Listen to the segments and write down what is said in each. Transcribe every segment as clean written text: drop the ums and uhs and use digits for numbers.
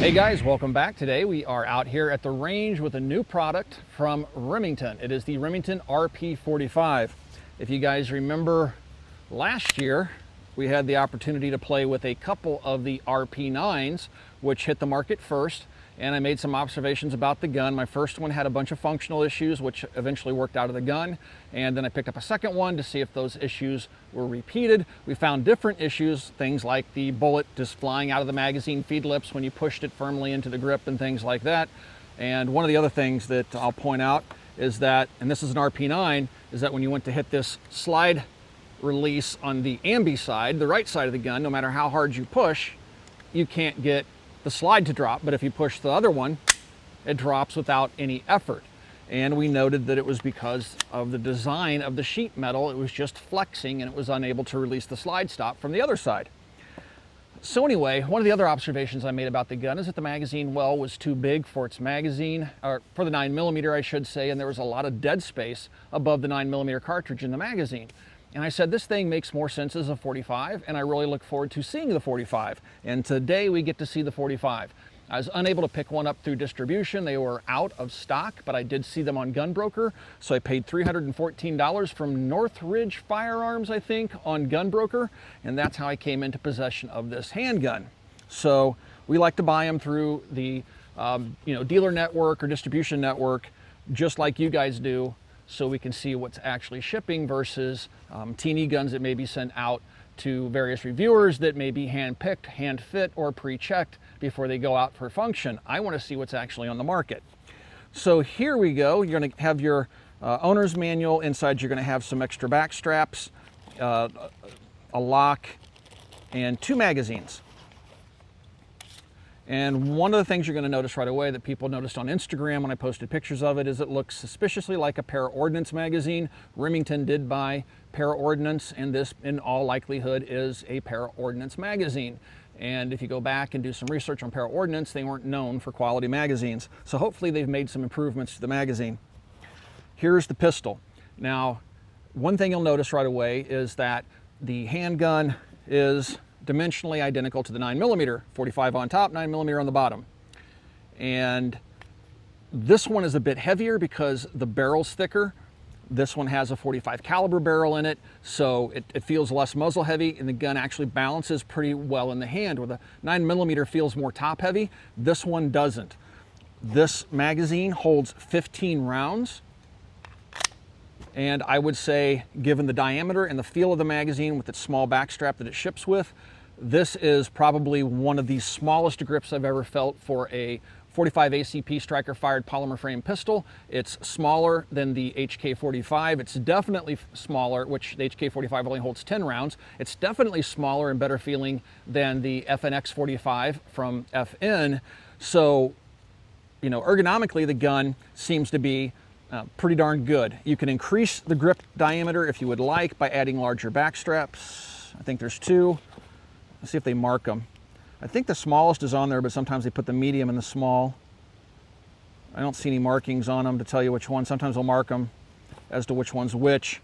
Hey guys, welcome back. Today we are out here at the range with a new product from Remington. It is the Remington RP45. If you guys remember last year, we had the opportunity to play with a couple of the RP9s, which hit the market first, and I made some observations about the gun. My first one had a bunch of functional issues, which eventually worked out of the gun, and then I picked up a second one to see if those issues were repeated. We found different issues, things like the bullet just flying out of the magazine feed lips when you pushed it firmly into the grip and things like that. And one of the other things that I'll point out is that, and this is an RP9, is that when you went to hit this slide release on the ambi side, the right side of the gun, no matter how hard you push, you can't get the slide to drop, but if you push the other one, it drops without any effort. And we noted that it was because of the design of the sheet metal. It was just flexing and it was unable to release the slide stop from the other side. So anyway, one of the other observations I made about the gun is that the magazine well was too big for its magazine, or for the 9mm I should say, and there was a lot of dead space above the 9mm cartridge in the magazine. And I said, this thing makes more sense as a 45, and I really look forward to seeing the 45. And today we get to see the 45. I was unable to pick one up through distribution. They were out of stock, but I did see them on Gunbroker. So I paid $314 from Northridge Firearms, I think, on Gunbroker. And that's how I came into possession of this handgun. So we like to buy them through the dealer network or distribution network, just like you guys do, so we can see what's actually shipping versus teeny guns that may be sent out to various reviewers that may be hand-picked, hand-fit, or pre-checked before they go out for function. I want to see what's actually on the market. So here we go. You're going to have your owner's manual. Inside you're going to have some extra back straps, a lock, and 2 magazines. And one of the things you're going to notice right away that people noticed on Instagram when I posted pictures of it is it looks suspiciously like a para-ordnance magazine. Remington did buy para-ordnance, and this in all likelihood is a para-ordnance magazine. And if you go back and do some research on para-ordnance, they weren't known for quality magazines. So hopefully they've made some improvements to the magazine. Here's the pistol. Now, one thing you'll notice right away is that the handgun is dimensionally identical to the 9mm, 45 on top, 9mm on the bottom. And this one is a bit heavier because the barrel's thicker. This one has a 45 caliber barrel in it, so it feels less muzzle heavy, and the gun actually balances pretty well in the hand, where the 9mm feels more top heavy. This one doesn't. This magazine holds 15 rounds. And I would say, given the diameter and the feel of the magazine with its small backstrap that it ships with, this is probably one of the smallest grips I've ever felt for a 45 ACP striker-fired polymer frame pistol. It's smaller than the HK45. It's definitely smaller, which the HK45 only holds 10 rounds. It's definitely smaller and better feeling than the FNX45 from FN. So, ergonomically, the gun seems to be pretty darn good. You can increase the grip diameter if you would like by adding larger back straps. I think there's 2. Let's see if they mark them. I think the smallest is on there, but sometimes they put the medium and the small. I don't see any markings on them to tell you which one. Sometimes they'll mark them as to which one's which.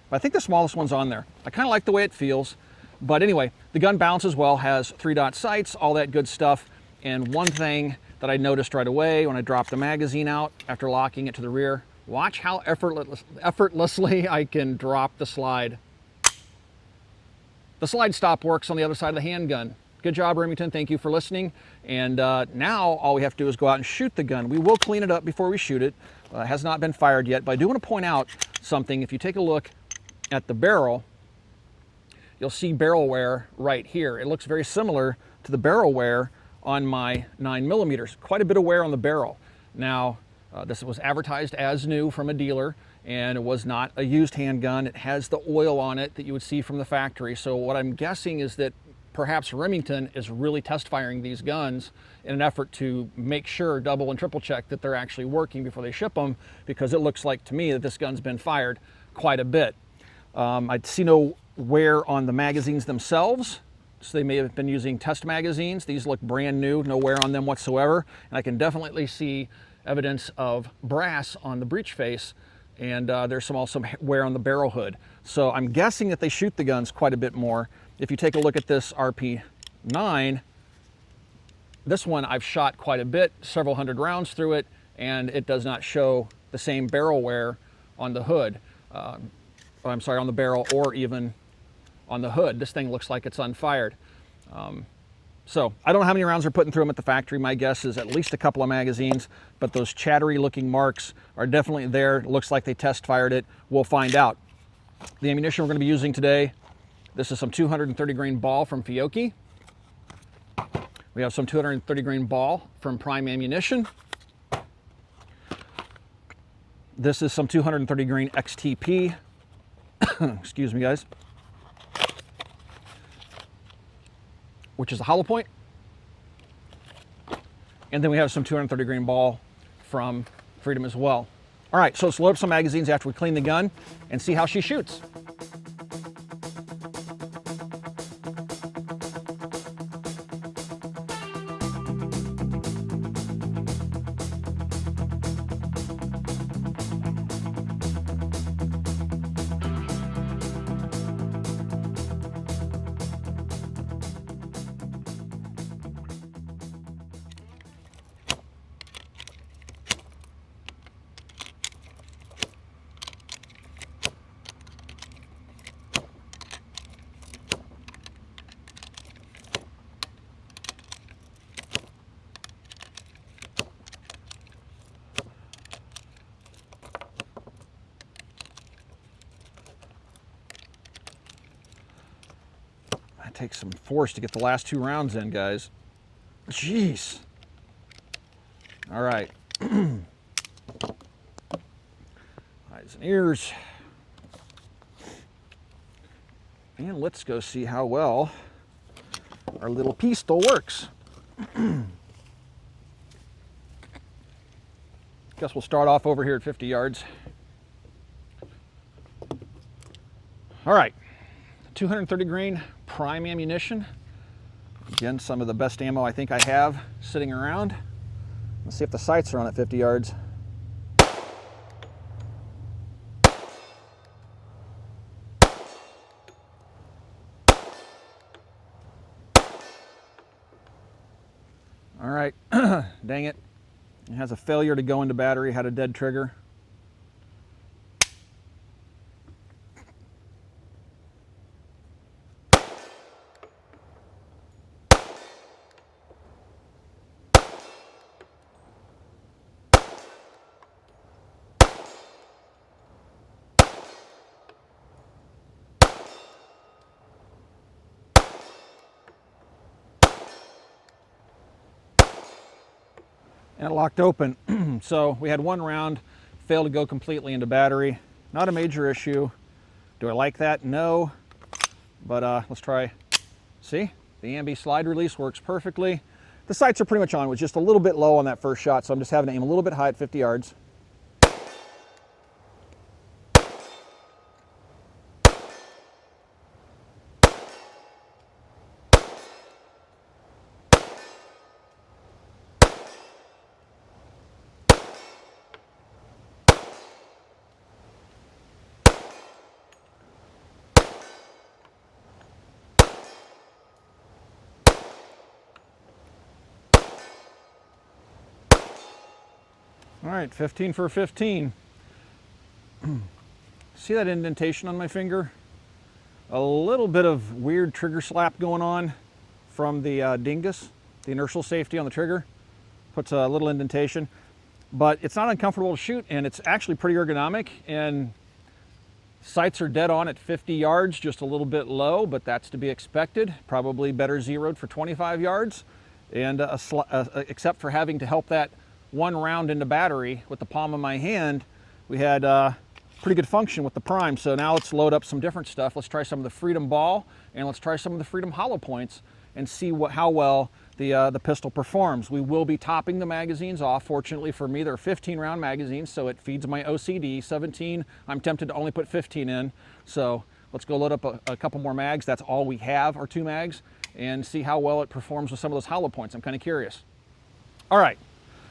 But I think the smallest one's on there. I kind of like the way it feels. But anyway, the gun balances well, has 3-dot sights, all that good stuff. And one thing that I noticed right away when I dropped the magazine out after locking it to the rear, watch how effortlessly I can drop the slide. The slide stop works on the other side of the handgun. Good job, Remington. Thank you for listening. And now all we have to do is go out and shoot the gun. We will clean it up before we shoot it. It has not been fired yet, but I do want to point out something. If you take a look at the barrel, you'll see barrel wear right here. It looks very similar to the barrel wear on my 9mm. Quite a bit of wear on the barrel. Now, this was advertised as new from a dealer, and it was not a used handgun. It has the oil on it that you would see from the factory. So what I'm guessing is that perhaps Remington is really test firing these guns in an effort to make sure, double and triple check that they're actually working before they ship them, because it looks like to me that this gun's been fired quite a bit. I see no wear on the magazines themselves, so they may have been using test magazines. These look brand new, no wear on them whatsoever, and I can definitely see evidence of brass on the breech face, and there's also wear on the barrel hood. So I'm guessing that they shoot the guns quite a bit more. If you take a look at this RP9, This one I've shot quite a bit, several hundred rounds through it, and it does not show the same barrel wear on the hood. I'm sorry, on the barrel or even on the hood. This thing looks like it's unfired. So I don't know how many rounds they're putting through them at the factory. My guess is at least a couple of magazines, but those chattery looking marks are definitely there. It looks like they test fired it. We'll find out. The ammunition we're going to be using today, this is some 230 grain ball from Fiocchi. We have some 230 grain ball from Prime Ammunition. This is some 230 grain XTP. Excuse me, guys. Which is a hollow point. And then we have some 230 grain ball from Freedom as well. All right, so let's load up some magazines after we clean the gun and see how she shoots. Take some force to get the last 2 rounds in, guys. Jeez. All right. Eyes and ears. And let's go see how well our little pistol works. Guess we'll start off over here at 50 yards. All right. 230 grain Prime Ammunition. Again, some of the best ammo I think I have sitting around. Let's see if the sights are on at 50 yards. All right, dang it. It has a failure to go into battery, had a dead trigger. And it locked open. So we had 1 round fail to go completely into battery. Not a major issue. Do I like that? No. But let's try. See, the ambi slide release works perfectly. The sights are pretty much on. It was just a little bit low on that first shot, so I'm just having to aim a little bit high at 50 yards. All right, 15 for 15. See that indentation on my finger? A little bit of weird trigger slap going on from the dingus, the inertial safety on the trigger. Puts a little indentation, but it's not uncomfortable to shoot, and it's actually pretty ergonomic, and sights are dead on at 50 yards, just a little bit low, but that's to be expected. Probably better zeroed for 25 yards, and except for having to help that 1 round into battery with the palm of my hand, we had pretty good function with the Prime. So now let's load up some different stuff. Let's try some of the Freedom Ball, and let's try some of the Freedom Hollow Points and see how well the pistol performs. We will be topping the magazines off. Fortunately for me, they're 15 round magazines, so it feeds my OCD. 17, I'm tempted to only put 15 in. So let's go load up a couple more mags. That's all we have, are 2 mags, and see how well it performs with some of those hollow points. I'm kind of curious. All right.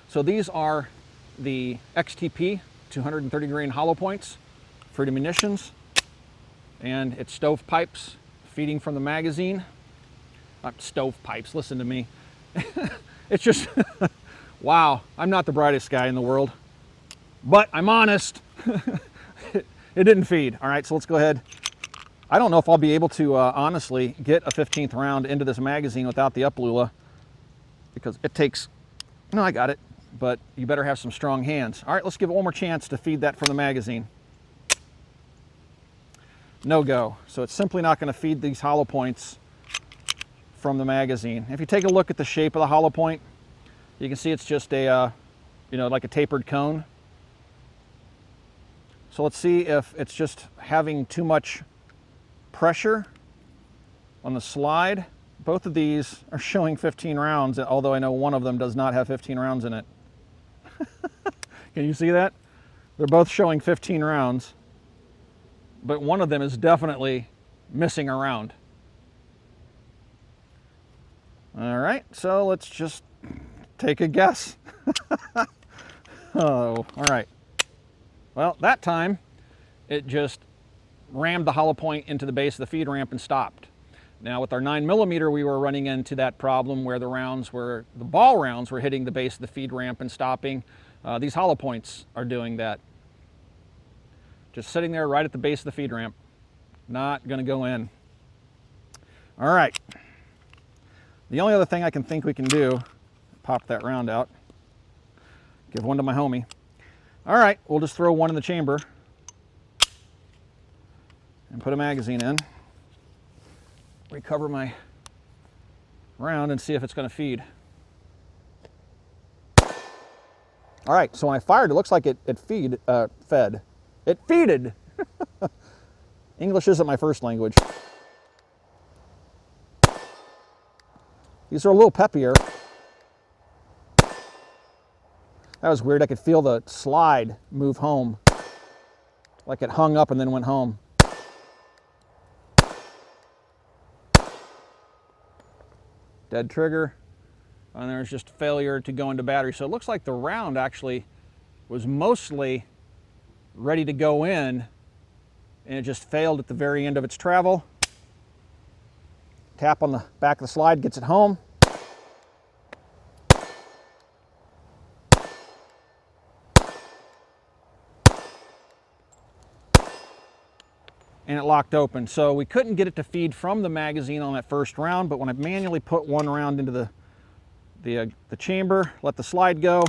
So these are the XTP 230 grain hollow points, Freedom Munitions, and it's stovepipes feeding from the magazine. Not stovepipes, listen to me. It's just, wow, I'm not the brightest guy in the world, but I'm honest. It didn't feed. All right, so let's go ahead. I don't know if I'll be able to honestly get a 15th round into this magazine without the up-lula, because it takes, no, I got it, but you better have some strong hands. All right, let's give it one more chance to feed that from the magazine. No go. So it's simply not going to feed these hollow points from the magazine. If you take a look at the shape of the hollow point, you can see it's just a, you know, like a tapered cone. So let's see if it's just having too much pressure on the slide. Both of these are showing 15 rounds, although I know one of them does not have 15 rounds in it. Can you see that? They're both showing 15 rounds, but one of them is definitely missing a round. All right, so let's just take a guess. Oh, all right. Well, that time it just rammed the hollow point into the base of the feed ramp and stopped. Now with our 9mm, we were running into that problem where the ball rounds were hitting the base of the feed ramp and stopping. These hollow points are doing that. Just sitting there right at the base of the feed ramp. Not gonna go in. All right. The only other thing I can think we can do, pop that round out, give one to my homie. All right, we'll just throw one in the chamber and put a magazine in. Recover my round and see if it's going to feed. All right, so when I fired, it looks like it fed. It feeded. English isn't my first language. These are a little peppier. That was weird. I could feel the slide move home. Like it hung up and then went home. Dead trigger. And there's just failure to go into battery. So it looks like the round actually was mostly ready to go in, and it just failed at the very end of its travel. Tap on the back of the slide gets it home. And it locked open. So we couldn't get it to feed from the magazine on that first round, but when I manually put one round into the chamber, let the slide go,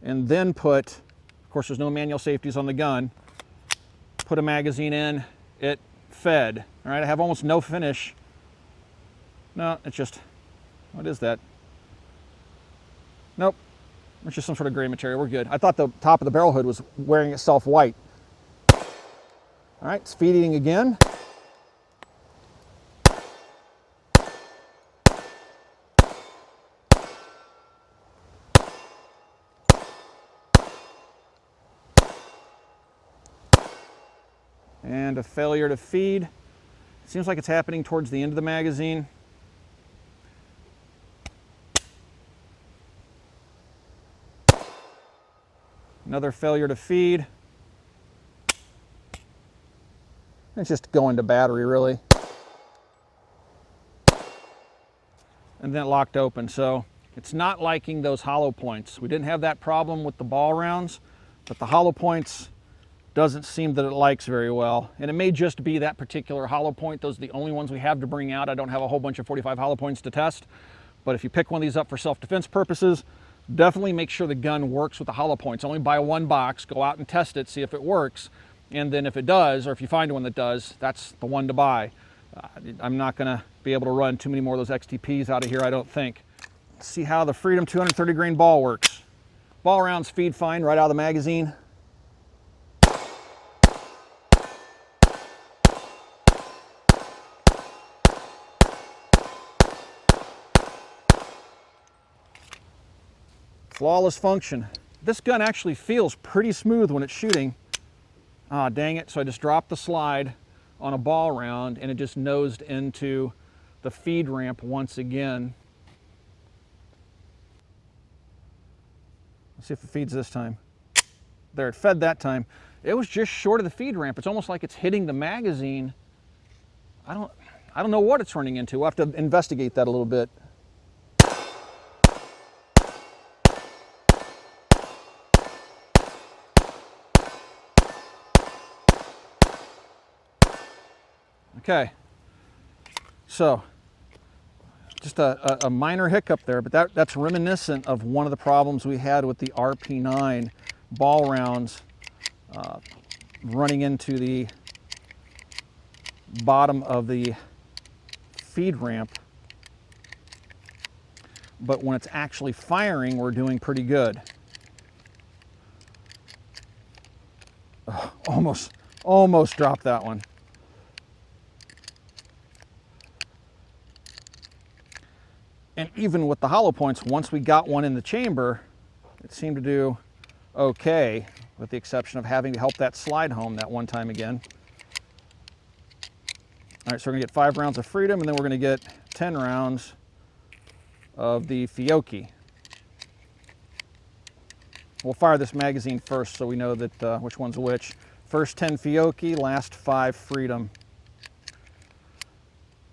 and then put, of course there's no manual safeties on the gun, put a magazine in, it fed. All right, I have almost no finish. No, it's just, what is that? Nope, it's just some sort of gray material. We're good. I thought the top of the barrel hood was wearing itself white. All right, it's feeding again. And a failure to feed. It seems like it's happening towards the end of the magazine. Another failure to feed. It's just going to battery, really. And then it locked open. So it's not liking those hollow points. We didn't have that problem with the ball rounds, but the hollow points doesn't seem that it likes very well. And it may just be that particular hollow point. Those are the only ones we have to bring out. I don't have a whole bunch of 45 hollow points to test. But if you pick one of these up for self-defense purposes, definitely make sure the gun works with the hollow points. Only buy one box, go out and test it, see if it works. And then if it does, or if you find one that does, that's the one to buy. I'm not gonna be able to run too many more of those XTPs out of here, I don't think. Let's see how the Freedom 230 grain ball works. Ball rounds feed fine right out of the magazine. Flawless function. This gun actually feels pretty smooth when it's shooting. Ah, dang it, so I just dropped the slide on a ball round and it just nosed into the feed ramp once again. Let's see if it feeds this time. There, it fed that time. It was just short of the feed ramp. It's almost like it's hitting the magazine. I don't know what it's running into. We'll have to investigate that a little bit. Okay, so just a minor hiccup there, but that's reminiscent of one of the problems we had with the RP9 ball rounds running into the bottom of the feed ramp. But when it's actually firing, we're doing pretty good. Oh, almost dropped that one. And even with the hollow points, once we got one in the chamber, it seemed to do okay, with the exception of having to help that slide home that one time again. All right, so we're gonna get 5 rounds of Freedom, and then we're gonna get 10 rounds of the Fiocchi. We'll fire this magazine first so we know that which one's which. First 10 Fiocchi, last 5 Freedom.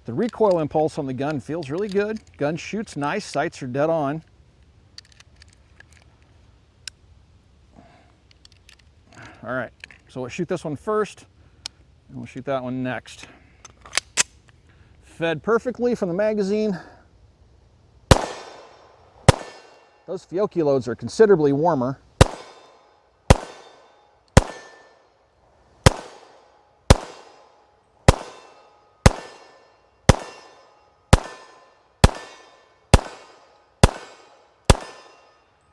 The recoil impulse on the gun feels really good. Gun shoots nice, sights are dead on. All right, so we'll shoot this one first, and we'll shoot that one next. Fed perfectly from the magazine. Those Fiocchi loads are considerably warmer.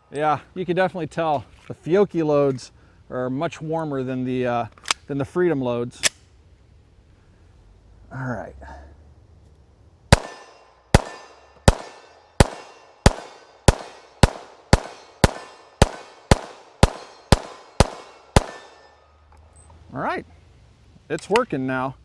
Yeah, you can definitely tell the Fiocchi loads are much warmer than the Freedom loads. All right. All right, it's working now.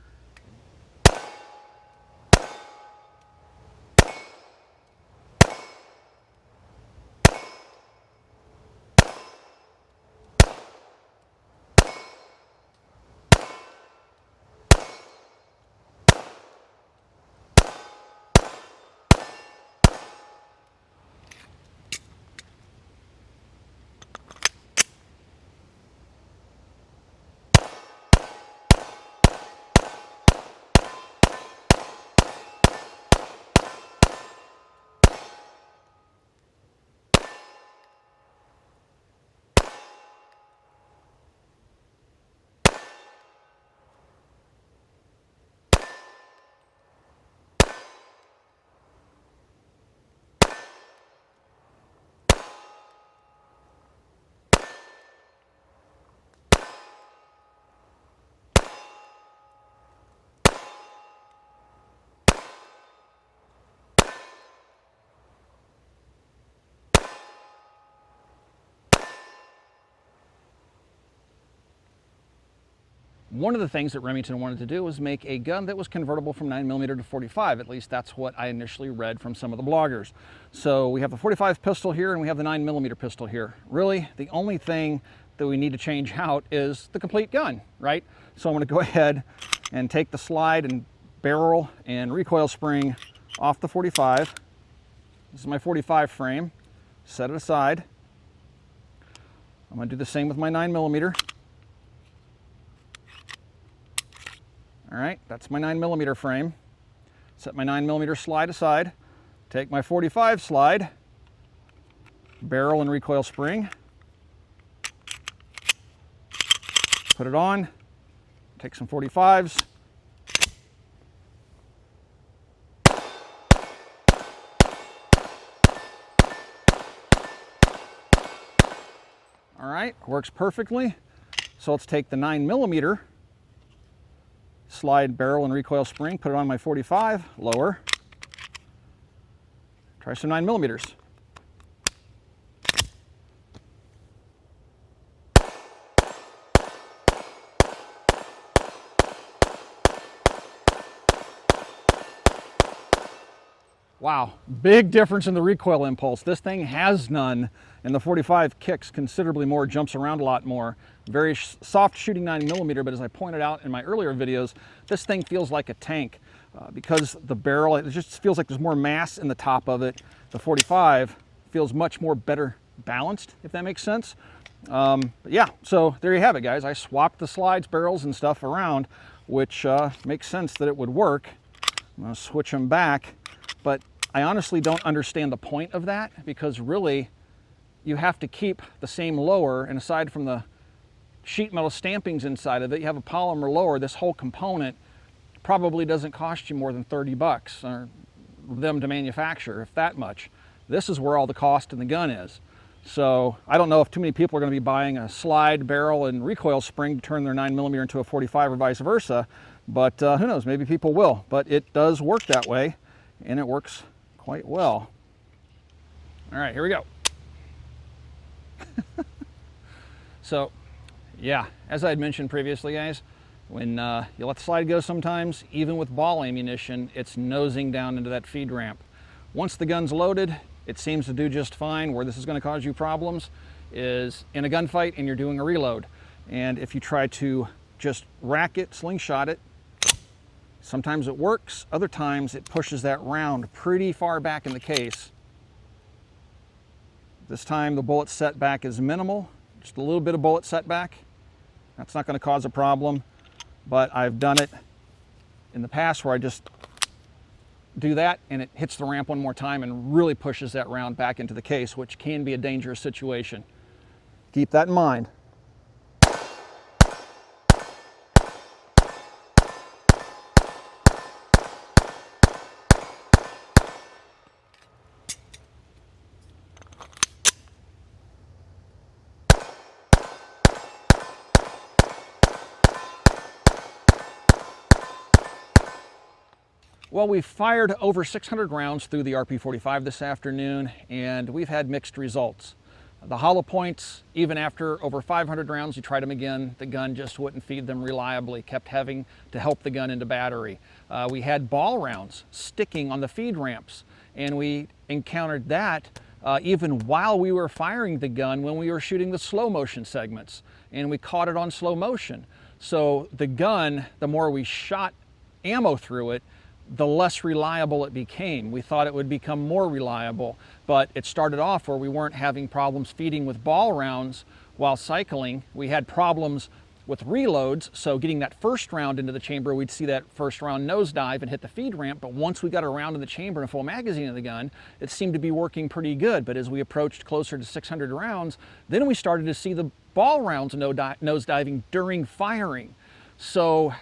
One of the things that Remington wanted to do was make a gun that was convertible from 9mm to 45. At least that's what I initially read from some of the bloggers. So we have the 45 pistol here and we have the 9mm pistol here. Really, the only thing that we need to change out is the complete gun, right? So I'm going to go ahead and take the slide and barrel and recoil spring off the 45. This is my 45 frame. Set it aside. I'm going to do the same with my 9mm. All right, that's my 9mm frame. Set my 9mm slide aside. Take my 45 slide, barrel and recoil spring. Put it on, take some 45s. All right, works perfectly. So let's take the 9mm slide, barrel, and recoil spring, put it on my 45, lower. Try some 9mm. Wow, big difference in the recoil impulse. This thing has none, and the 45 kicks considerably more, jumps around a lot more. Very soft shooting 9mm, but as I pointed out in my earlier videos, this thing feels like a tank because the barrel, it just feels like there's more mass in the top of it. The 45 feels much more better balanced, if that makes sense. Yeah, so there you have it, guys. I swapped the slides, barrels, and stuff around, which makes sense that it would work. I'm going to switch them back, but I honestly don't understand the point of that, because really you have to keep the same lower, and aside from the sheet metal stampings inside of it, you have a polymer lower. This whole component probably doesn't cost you more than 30 bucks or them to manufacture, if that much. This is where all the cost in the gun is. So I don't know if too many people are going to be buying a slide, barrel, and recoil spring to turn their 9mm into a 45 or vice versa, but who knows, maybe people will. But it does work that way, and it works quite well. All right, here we go. So yeah, as I had mentioned previously, guys, when you let the slide go sometimes, even with ball ammunition, it's nosing down into that feed ramp. Once the gun's loaded, it seems to do just fine. Where this is going to cause you problems is in a gunfight and you're doing a reload. And if you try to just rack it, slingshot it, sometimes it works, other times it pushes that round pretty far back in the case. This time the bullet setback is minimal, just a little bit of bullet setback. That's not going to cause a problem, but I've done it in the past where I just do that and it hits the ramp one more time and really pushes that round back into the case, which can be a dangerous situation. Keep that in mind. Well, we've fired over 600 rounds through the RP45 this afternoon, and we've had mixed results. The hollow points, even after over 500 rounds, you tried them again, the gun just wouldn't feed them reliably, kept having to help the gun into battery. We had ball rounds sticking on the feed ramps, and we encountered that even while we were firing the gun when we were shooting the slow motion segments, and we caught it on slow motion. So the gun, the more we shot ammo through it, the less reliable it became. We thought it would become more reliable, but it started off where we weren't having problems feeding with ball rounds while cycling. We had problems with reloads, so getting that first round into the chamber, we'd see that first round nosedive and hit the feed ramp, but once we got a round in the chamber and a full magazine of the gun, it seemed to be working pretty good. But as we approached closer to 600 rounds, then we started to see the ball rounds nosediving during firing. So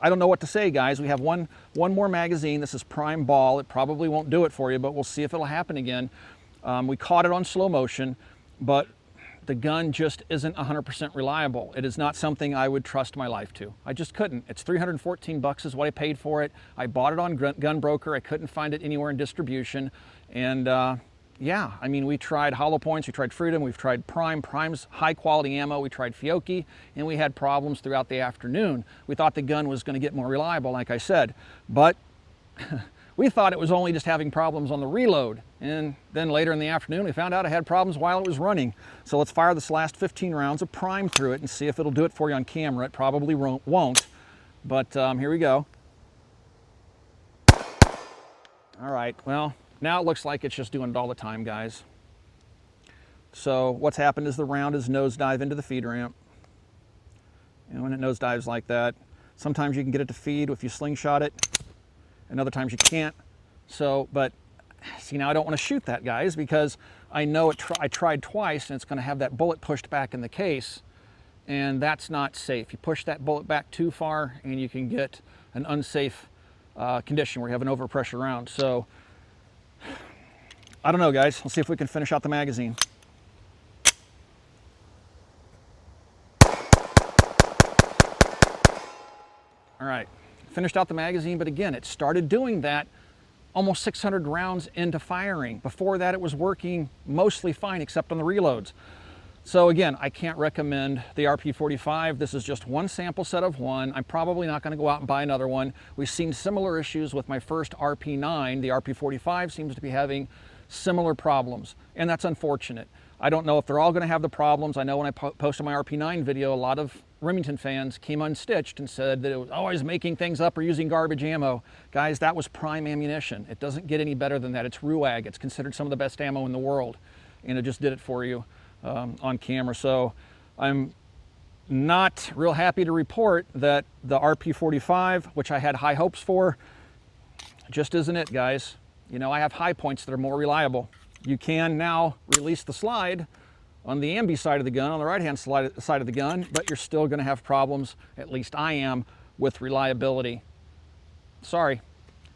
I don't know what to say, guys. We have one more magazine. This is prime ball. It probably won't do it for you, but we'll see if it'll happen again. We caught it on slow motion, but the gun just isn't 100% reliable. It is not something I would trust my life to. I just couldn't. It's 314 bucks is what I paid for it. I bought it on Gun Broker. I couldn't find it anywhere in distribution. And yeah, I mean, we tried hollow points, we tried Freedom, we've tried Prime's high quality ammo, we tried Fiocchi, and we had problems throughout the afternoon. We thought the gun was going to get more reliable, like I said, but we thought it was only just having problems on the reload. And then later in the afternoon, we found out it had problems while it was running. So let's fire this last 15 rounds of Prime through it and see if it'll do it for you on camera. It probably won't, but here we go. All right, well, now it looks like it's just doing it all the time, guys. So what's happened is the round is nosedive into the feed ramp. And when it nosedives like that, sometimes you can get it to feed if you slingshot it, and other times you can't. So, but see, now I don't want to shoot that, guys, because I know I tried twice and it's going to have that bullet pushed back in the case, and that's not safe. You push that bullet back too far and you can get an unsafe condition where you have an overpressure round. So I don't know, guys. Let's see if we can finish out the magazine. All right, finished out the magazine, but again, it started doing that almost 600 rounds into firing. Before that, it was working mostly fine, except on the reloads. So again, I can't recommend the RP45. This is just one sample set of one. I'm probably not going to go out and buy another one. We've seen similar issues with my first RP9. The RP45 seems to be having similar problems, and that's unfortunate. I don't know if they're all going to have the problems. I know when I posted my RP9 video, a lot of Remington fans came unstitched and said that it was always making things up or using garbage ammo. Guys, that was prime ammunition. It doesn't get any better than that. It's RUAG. It's considered some of the best ammo in the world, and it just did it for you. on camera. So I'm not real happy to report that the RP45, which I had high hopes for, just isn't it, guys. You know, I have high points that are more reliable. You can now release the slide on the ambi side of the gun, on the right-hand side of the gun, but you're still going to have problems, at least I am, with reliability. Sorry.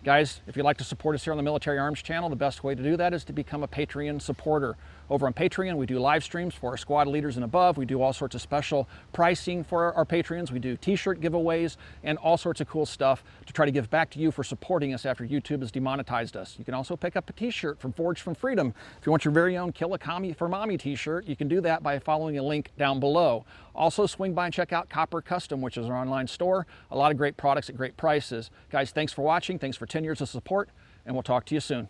Guys, if you'd like to support us here on the Military Arms channel, the best way to do that is to become a Patreon supporter. Over on Patreon, we do live streams for our squad leaders and above. We do all sorts of special pricing for our Patreons. We do t-shirt giveaways and all sorts of cool stuff to try to give back to you for supporting us after YouTube has demonetized us. You can also pick up a t-shirt from Forged from Freedom. If you want your very own Kill a Commie for Mommy t-shirt, you can do that by following a link down below. Also, swing by and check out Copper Custom, which is our online store. A lot of great products at great prices. Guys, thanks for watching. Thanks for 10 years of support, and we'll talk to you soon.